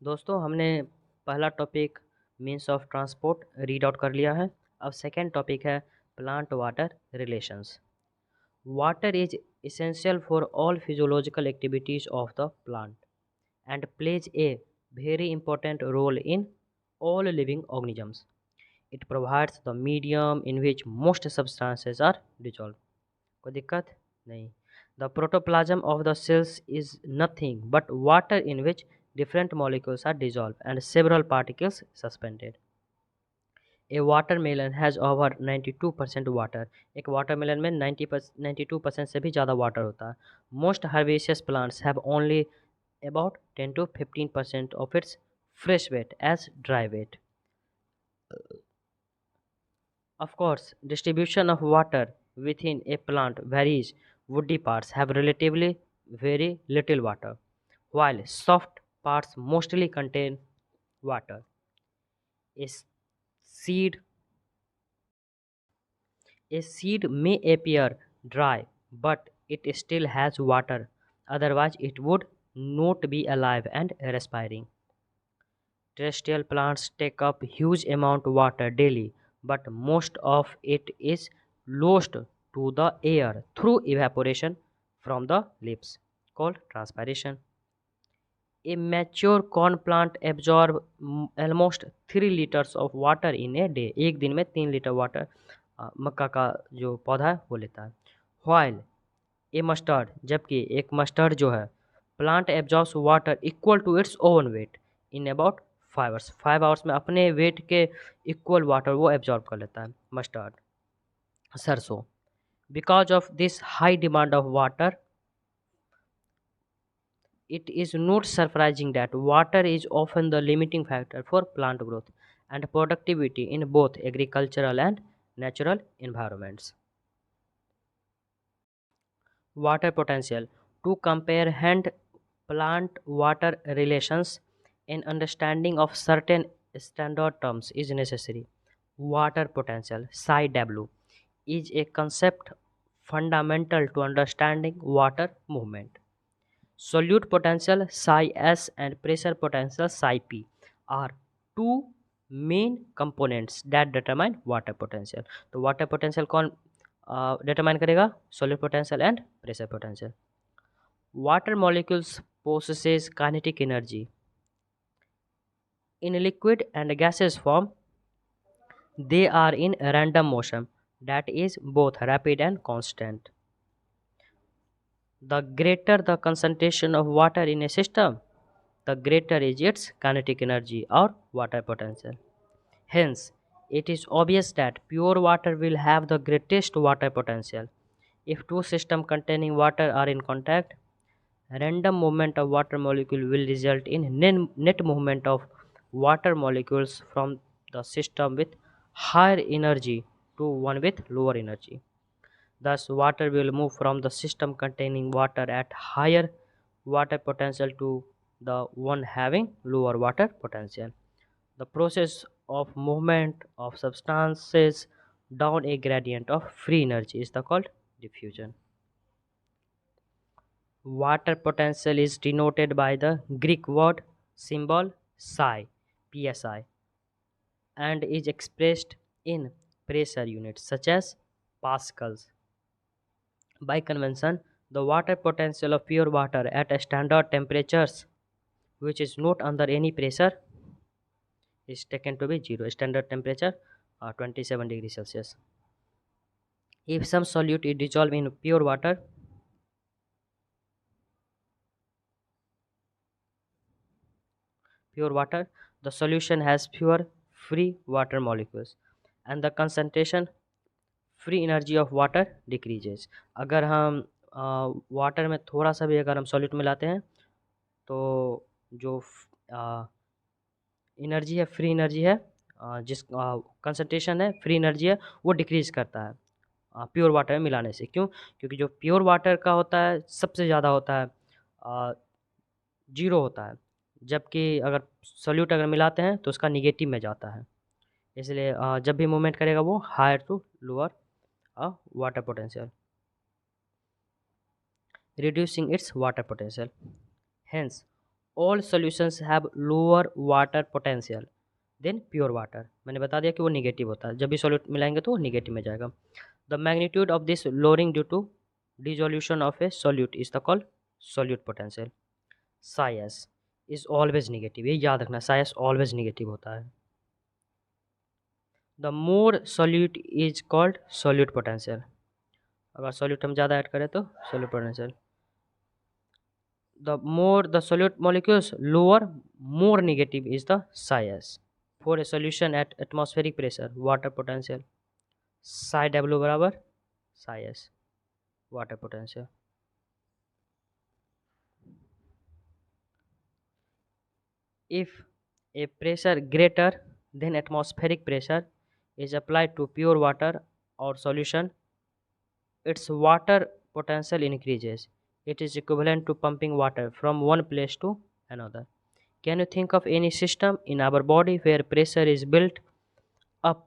दोस्तों हमने पहला topic means of transport read out कर लिया है। अब सेकेंड टॉपिक है plant water relations. Water is essential for all physiological activities of the plant and plays a very important role in all living organisms. It provides the medium in which most substances are dissolved. कोई दिक्कत नहीं। The protoplasm of the cells is nothing but water in which different molecules are dissolved and several particles suspended. A watermelon has over 92% water. एक watermelon में 92% से भी ज़्यादा water होता है. Most herbaceous plants have only about 10 to 15% of its fresh weight as dry weight. Of course, distribution of water within a plant varies. Woody parts have relatively very little water, while soft parts mostly contain water. A seed, a seed may appear dry, but it still has water. Otherwise, it would not be alive and respiring. Terrestrial plants take up huge amount of water daily, but most of it is lost to the air through evaporation from the leaves, called transpiration. A mature corn plant absorbs almost 3 liters of water in a day. एक दिन में 3 litre water मक्का का जो पौधा है वो लेता है. While a mustard, जबकि एक मस्टर्ड जो है plant absorbs water equal to its own weight in about 5 hours. 5 hours में अपने वेट के इक्वल वाटर वो एब्जॉर्ब कर लेता है मस्टर्ड, सरसों. Because of this high demand of water, it is not surprising that water is often the limiting factor for plant growth and productivity in both agricultural and natural environments. Water potential. To comprehend plant water relations, an understanding of certain standard terms is necessary. Water potential, psi W, is a concept fundamental to understanding water movement. Solute potential psi S and pressure potential psi P are two main components that determine water potential. तो water potential कौन determine करेगा? Solute potential and pressure potential. Water molecules possesses kinetic energy. In liquid and gaseous form, they are in random motion that is both rapid and constant. The greater the concentration of water in a system, the greater is its kinetic energy or water potential. Hence, it is obvious that pure water will have the greatest water potential. If two systems containing water are in contact, random movement of water molecule will result in net movement of water molecules from the system with higher energy to one with lower energy. Thus, water will move from the system containing water at higher water potential to the one having lower water potential. The process of movement of substances down a gradient of free energy is called diffusion. Water potential is denoted by the Greek word symbol psi, psi, and is expressed in pressure units such as pascals. By convention, the water potential of pure water at standard temperatures, which is not under any pressure, is taken to be 0. Standard temperature 27 degrees Celsius. If some solute is dissolved in pure water, the solution has fewer free water molecules and the concentration free energy of water decreases. अगर हम water में थोड़ा सा भी अगर हम solute मिलाते हैं तो जो एनर्जी है, फ्री एनर्जी है, जिस कंसंट्रेशन है, फ्री एनर्जी है, वो डिक्रीज़ करता है प्योर वाटर में मिलाने से. क्यों? क्योंकि जो प्योर वाटर का होता है सबसे ज़्यादा होता है, 0 होता है, जबकि अगर सॉल्यूट अगर मिलाते हैं तो उसका निगेटिव में जाता है. इसलिए जब भी मूवमेंट करेगा वो higher to lower water potential, reducing its water potential. Hence, all solutions have lower water potential than pure water. मैंने बता दिया कि वो निगेटिव होता है, जब भी सॉल्यूट मिलाएंगे तो वो निगेटिव में जाएगा। The magnitude of this lowering due to dissolution of a solute is the called solute potential. Psi is always negative, ये याद रखना, साइस ऑलवेज निगेटिव होता है। The more solute is called solute potential, अगर solute हम ज़्यादा add करें तो solute potential. The more the solute molecules, lower, more negative is the psi. For a solution at atmospheric pressure, water potential psi W बराबर psi s, water potential. If a pressure greater than atmospheric pressure is applied to pure water or solution, its water potential increases. It is equivalent to pumping water from one place to another. Can you think of any system in our body where pressure is built up?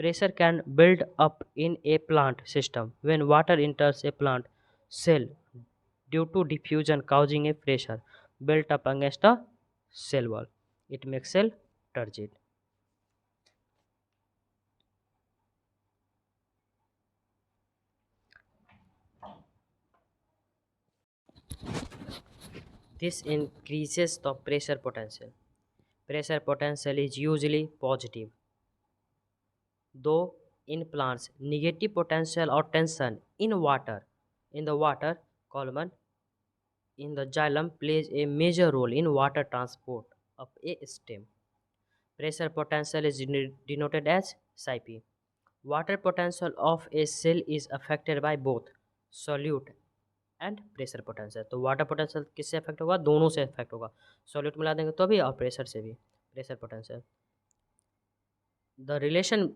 Pressure can build up in a plant system when water enters a plant cell due to diffusion causing a pressure built up against a cell wall. It makes cell turgid. This increases the pressure potential. Pressure potential is usually positive, though in plants negative potential or tension in the water column in the xylem plays a major role in water transport of a stem. Pressure potential is denoted as psi p. Water potential of a cell is affected by both solute and pressure potential. तो water potential किससे affect होगा? दोनों से affect होगा, solute मिला देंगे तो भी और प्रेशर से भी, pressure potential. The relation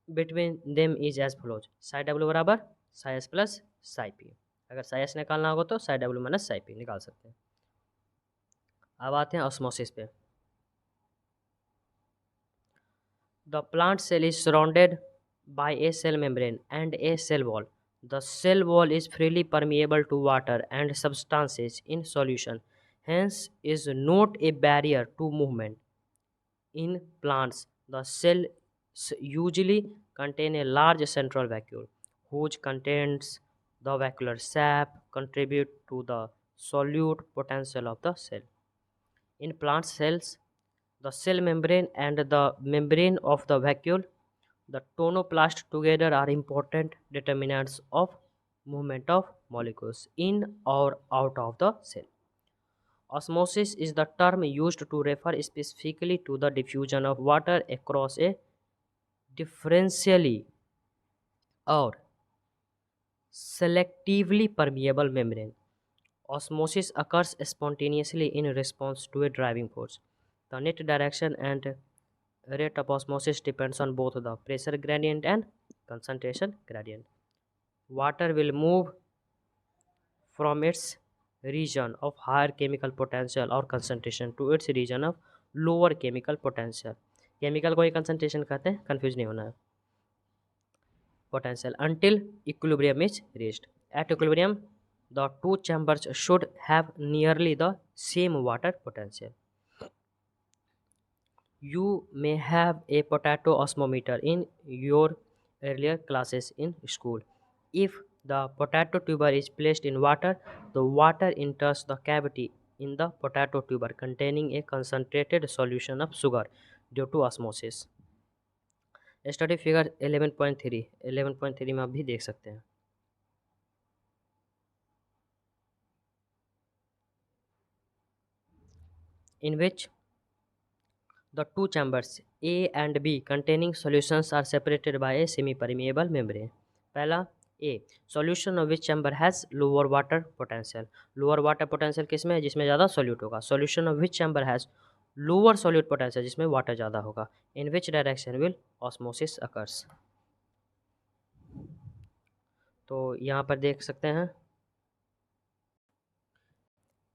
between them is as follows, psi डब्ल्यू बराबर psi s plus psi p. अगर साई एस निकालना होगा तो साई डब्ल्यू माइनस साई पी निकाल सकते हैं। अब आते हैं ऑस्मोसिस पे। The plant cell is surrounded by a cell membrane and a cell wall. The cell wall is freely permeable to water and substances in solution, hence is not a barrier to movement. In plants, the cells usually contain a large central vacuole, whose contents the vacuolar sap contribute to the solute potential of the cell. In plant cells, the cell membrane and the membrane of the vacuole, the tonoplast together are important determinants of movement of molecules in or out of the cell. Osmosis is the term used to refer specifically to the diffusion of water across a differentially or selectively permeable membrane. Osmosis occurs spontaneously in response to a driving force. The net direction and rate of osmosis depends on both the pressure gradient and concentration gradient. Water will move from its region of higher chemical potential or concentration to its region of lower chemical potential. Chemical को ही concentration कहते हैं, confuse नहीं होना है। Potential until equilibrium is reached. At equilibrium, the two chambers should have nearly the same water potential. You may have a potato osmometer in your earlier classes in school. If the potato tuber is placed in water, the water enters the cavity in the potato tuber containing a concentrated solution of sugar due to osmosis. Study figure 11.3 में आप भी देख सकते हैं। In which the two chambers A and B containing solutions are separated by a semi-permeable membrane. पहला A, solution of which chamber has lower water potential. Lower water potential किस में है? जिसमें ज़्यादा solute होगा. Solution of which chamber has lower solute potential, जिसमें water ज़्यादा होगा. In which direction will osmosis occurs? तो यहाँ पर देख सकते हैं,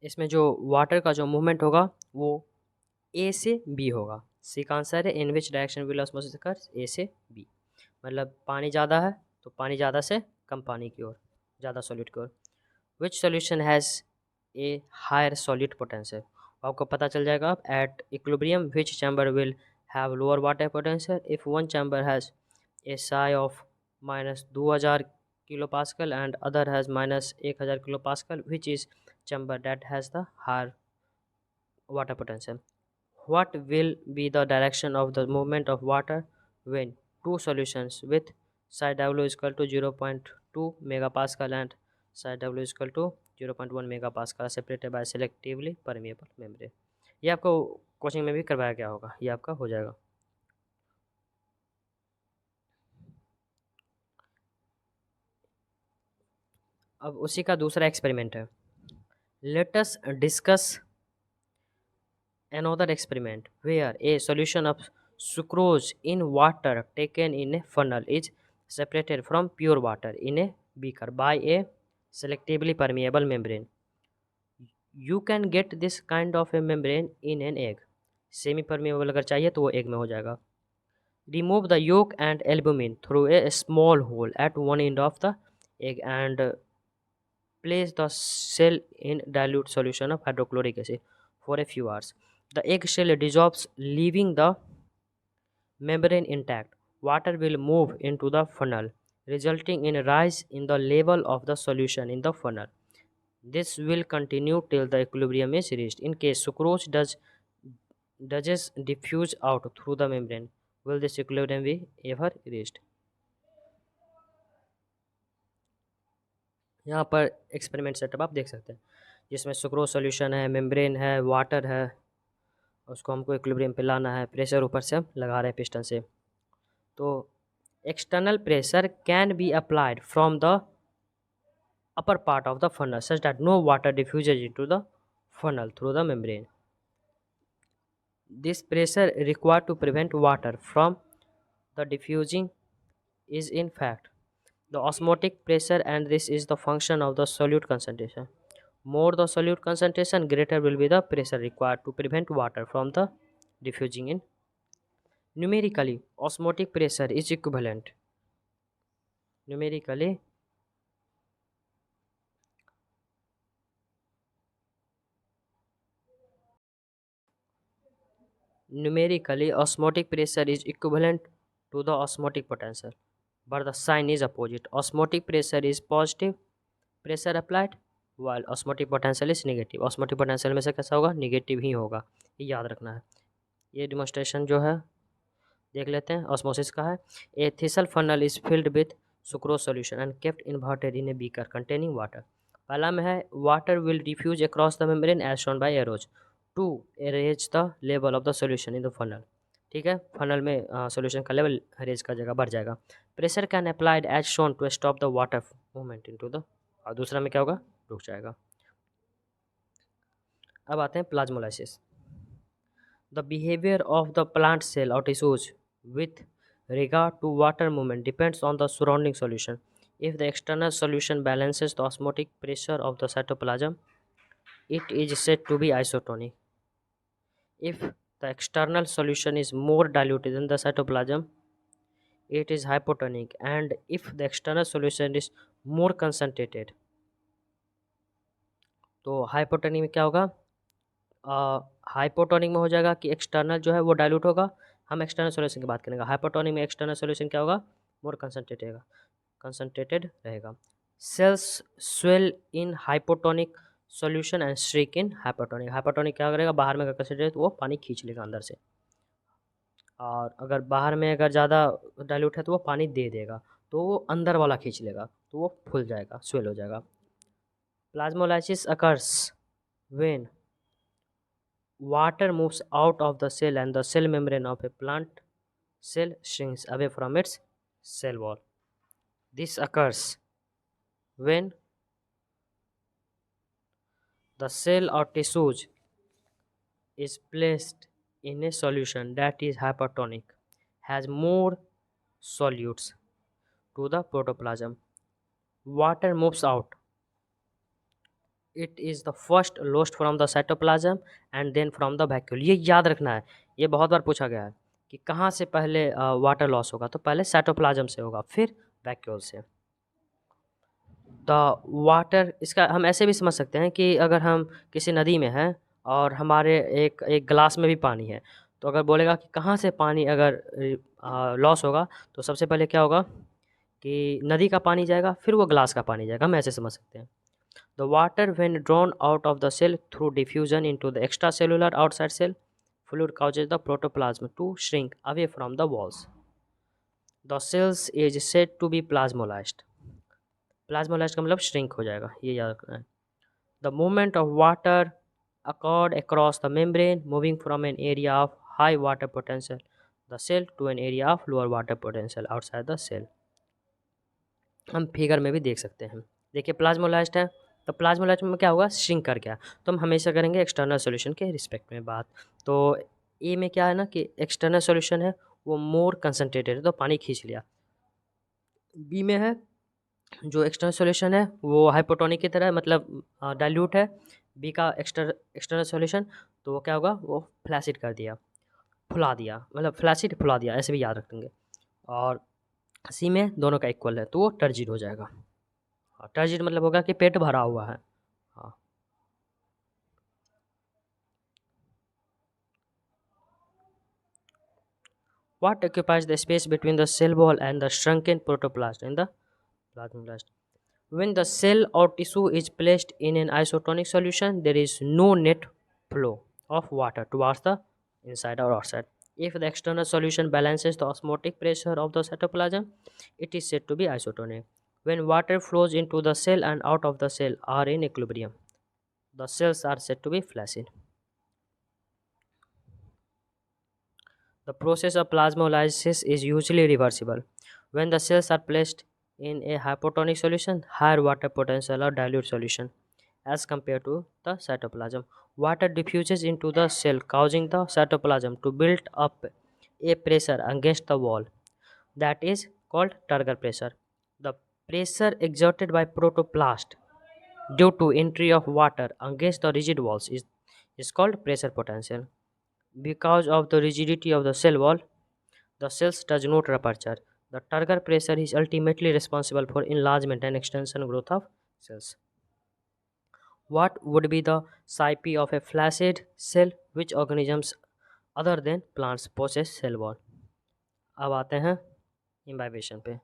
इसमें जो वाटर का जो मूवमेंट होगा वो ए से बी होगा। सी का आंसर है in which direction will osmosis occurs, A से बी। मतलब पानी ज़्यादा है तो पानी ज़्यादा से कम पानी की ओर, ज़्यादा सॉल्यूट की ओर। Which solution has a higher solute potential, आपको पता चल जाएगा। At equilibrium which chamber will have lower water potential if one chamber has a psi of -2000 kilo pascal and other has -1000 kilo pascal which is chamber that has the higher water potential. What will be the direction of the movement of water when two solutions with psi W is equal to 0.2 megapascal and psi W is equal to 0.1 megapascal are separated by selectively permeable membrane? ये आपको coaching में भी करवाया गया होगा, ये आपका हो जाएगा। अब उसी का दूसरा एक्सपेरिमेंट है। Let us discuss another experiment where a solution of sucrose in water taken in a funnel is separated from pure water in a beaker by a selectively permeable membrane. You can get this kind of a membrane in an egg. Semi permeable अगर चाहिए तो वो egg में हो जाएगा। Remove the yolk and albumin through a small hole at one end of the egg and place the cell in dilute solution of hydrochloric acid for a few hours. The egg shell dissolves, leaving the membrane intact. Water will move into the funnel, resulting in a rise in the level of the solution in the funnel. This will continue till the equilibrium is reached. In case sucrose does diffuse out through the membrane, will this equilibrium be ever reached? यहाँ पर experiment setup आप देख सकते हैं, जिसमें sucrose solution है, membrane है, water है, उसको हमको इक्विलिब्रियम पे लाना है, प्रेशर ऊपर से हम लगा रहे हैं पिस्टन से। तो external pressure can be applied from the upper part of the funnel such that no water diffuses into the funnel through the membrane. This pressure required to prevent water from the diffusing is in fact the osmotic pressure, and this is the function of the solute concentration. More the solute concentration, greater will be the pressure required to prevent water from the diffusing in. Numerically, osmotic pressure is equivalent. Numerically, osmotic pressure is equivalent to the osmotic potential, but the sign is opposite. Osmotic pressure is positive pressure applied while osmotic potential is negative. Osmotic potential में से कैसा होगा? Negative ही होगा, ये याद रखना है। ये डिमोन्स्ट्रेशन जो है देख लेते हैं, ऑस्मोसिस का है। A thistle funnel is filled with sucrose solution and kept inverted in a beaker containing water. पहला में है water will diffuse across the membrane as shown by arrows to raise the level of the solution in the funnel. ठीक है, funnel में solution का level raise का जगह बढ़ जाएगा। Pressure can applied as shown to stop the water movement into the, और दूसरा में क्या होगा? रुक जाएगा। अब आते हैं plasmolysis. The behavior of the plant cell or tissues with regard to water movement depends on the surrounding solution. If the external solution balances the osmotic pressure of the cytoplasm, it is said to be isotonic. If the external solution is more diluted than the cytoplasm, it is hypotonic. And if the external solution is more concentrated, तो hypotonic में क्या होगा? Hypotonic में हो जाएगा कि external जो है वो डाइल्यूट होगा। हम एक्सटर्नल सॉल्यूशन की बात करेंगे। हाइपोटोनिक में एक्सटर्नल सॉल्यूशन क्या होगा? मोर कंसंट्रेटेड रहेगा। Cells swell in hypotonic solution and shrink in hypotonic. Hypotonic क्या करेगा? बाहर में अगर कंसंट्रेट तो वो पानी खींच लेगा अंदर से, और अगर बाहर में अगर ज़्यादा डाइल्यूट है तो वो पानी दे देगा, तो वो अंदर वाला खींच लेगा, तो वो फूल जाएगा, स्वेल हो जाएगा। Plasmolysis occurs when water moves out of the cell and the cell membrane of a plant cell shrinks away from its cell wall. This occurs when the cell or tissues is placed in a solution that is hypertonic, has more solutes to the protoplasm. Water moves out. It is the first lost from the cytoplasm and then from the vacuole. ये याद रखना है, ये बहुत बार पूछा गया है कि कहाँ से पहले वाटर लॉस होगा, तो पहले साइटोप्लाज्म से होगा, फिर वैक्यूल से। द वाटर, इसका हम ऐसे भी समझ सकते हैं कि अगर हम किसी नदी में हैं और हमारे एक एक गिलास में भी पानी है, तो अगर बोलेगा कि कहाँ से पानी अगर लॉस होगा, तो सबसे पहले क्या होगा कि नदी का पानी जाएगा, फिर वो गिलास का पानी जाएगा, हम ऐसे समझ सकते हैं। The water when drawn out of the cell through diffusion into the extra cellular outside cell fluid causes the protoplasm to shrink away from the walls. The cells is said to be plasmolized. Plasmolized का मतलब shrink हो जाएगा, ये याद रखना है. The movement of water occurred across the membrane, moving from an area of high water potential the cell to an area of lower water potential outside the cell. हम figure में भी देख सकते हैं. देखिए प्लाज्मोलाइज्ड है, तो प्लाज्मोलाइज्ड में क्या होगा, श्रिंक कर गया. तो हम हमेशा करेंगे एक्सटर्नल सॉल्यूशन के रिस्पेक्ट में बात. तो ए में क्या है ना कि एक्सटर्नल सॉल्यूशन है वो मोर कंसनट्रेटेड है, तो पानी खींच लिया. बी में है जो एक्सटर्नल सॉल्यूशन है वो हाइपोटोनिक की तरह है, मतलब डाइल्यूट है. बी का एक्सटर्नल सॉल्यूशन, तो वो क्या होगा, वो फ्लैसिड कर दिया, फुला दिया, मतलब फ्लैसिड फुला दिया, ऐसे भी याद रखेंगे. और सी में दोनों का इक्वल है, तो वो टर्जिड हो जाएगा. टर्जिड मतलब होगा कि पेट भरा हुआ है. हाँ. What occupies the space between the cell wall and the shrunken protoplasm in the plasmablast? When the cell or tissue is placed in an isotonic solution, there is no net flow of water towards the inside or outside. If the external solution balances the osmotic pressure of the cytoplasm, it is said to be isotonic. When water flows into the cell and out of the cell are in equilibrium, the cells are said to be flaccid. The process of plasmolysis is usually reversible. When the cells are placed in a hypotonic solution, higher water potential or dilute solution as compared to the cytoplasm, water diffuses into the cell, causing the cytoplasm to build up a pressure against the wall that is called turgor pressure. The pressure exerted by protoplast due to entry of water against the rigid walls is called pressure potential. Because of the rigidity of the cell wall, the cells does not rupture. The turgor pressure is ultimately responsible for enlargement and extension growth of cells. What would be the psyche of a flaccid cell? Which organisms other than plants possess cell wall? अब आते हैं imbibition पे.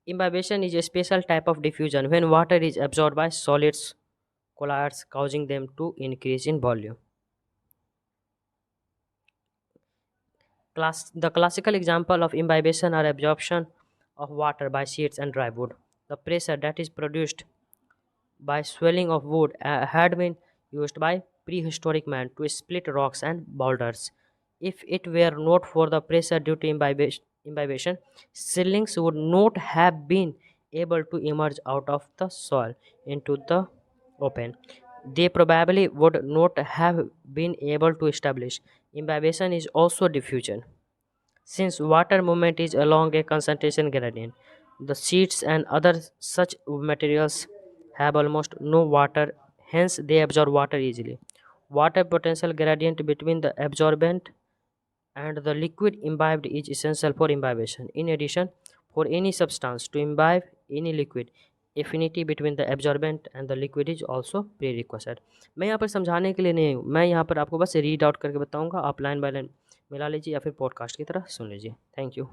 Imbibition is a special type of diffusion when water is absorbed by solids colloids, causing them to increase in volume. The classical example of imbibition are absorption of water by seeds and dry wood. The pressure that is produced by swelling of wood had been used by prehistoric man to split rocks and boulders. If it were not for the pressure due to imbibition, seedlings would not have been able to emerge out of the soil into the open. They probably would not have been able to establish. Imbibition is also diffusion. Since water movement is along a concentration gradient, the seeds and other such materials have almost no water, hence they absorb water easily. Water potential gradient between the absorbent and the liquid imbibed is essential for imbibition. In addition, for any substance to imbibe any liquid, affinity between the absorbent and the liquid is also prerequisite. मैं यहाँ पर समझाने के लिए नहीं हूँ, मैं यहाँ पर आपको बस रीड आउट करके बताऊँगा, आप लाइन बाय लाइन मिला लीजिए या फिर पॉडकास्ट की तरह सुन लीजिए. Thank you.